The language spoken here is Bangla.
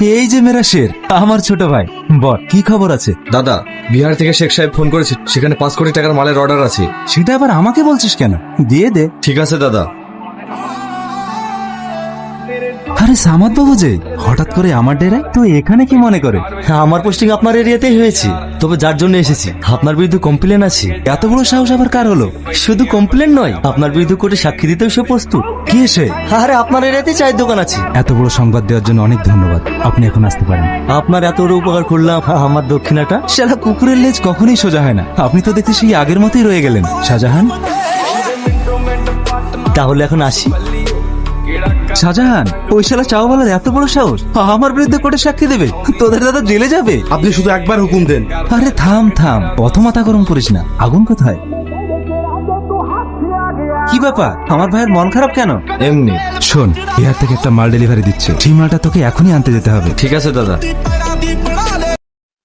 এই যে মেরা শের, আমার ছোট ভাই। বল, কি খবর আছে? দাদা, বিহার থেকে শেখ সাহেব ফোন করেছে, সেখানে 5 কোটি টাকার মালের অর্ডার আছে। সেটা আবার আমাকে বলছিস কেন? দিয়ে দে। ঠিক আছে দাদা। আরে সামাদ বাবু যে হঠাৎ করে আমার ডেরায়, তো এখানে কি মনে করে? আমার পোস্টিং আপনার এরিয়াতেই হয়েছে, তবে যার জন্য এসেছি আপনার বিরুদ্ধে কমপ্লেন আছে। এত বড় সাহস আবার কার হলো? শুধু কমপ্লেন নয়, আপনার বিরুদ্ধে কোর্টে সাক্ষী দিতেও সে প্রস্তুত। কি এসে? আরে আপনার এরিয়াতেই চায়ের দোকান আছে। এত বড় সংবাদ দেওয়ার জন্য অনেক ধন্যবাদ। আপনি এখন আসতে পারেন। আপনার এত বড় উপকার করলাম, আমার দক্ষিণাটা। শালা কুকুরের লেজ কখনোই সোজা হয় না। আপনি তো দেখতে সেই আগের মতোই রয়ে গেলেন, শাহজাহান। তাহলে এখন আসি। শাহজাহান, ওই শালা চাওয়ালার এত বড় সাহস আমার বিরুদ্ধে কোর্টে সাক্ষী দেবে? তোদের দাদা জেলে যাবে। আপনি শুধু একবার হুকুম দেন। আরে থাম থাম, অত মাথা গরম করিস না। আগুন কোথায়? কি ব্যাপার, আমার ভাইয়ের মন খারাপ কেন? এমনি। শোন, বিহার থেকে একটা মাল ডেলিভারি দিচ্ছে, সেই মালটা তোকে এখনই আনতে যেতে হবে। ঠিক আছে দাদা।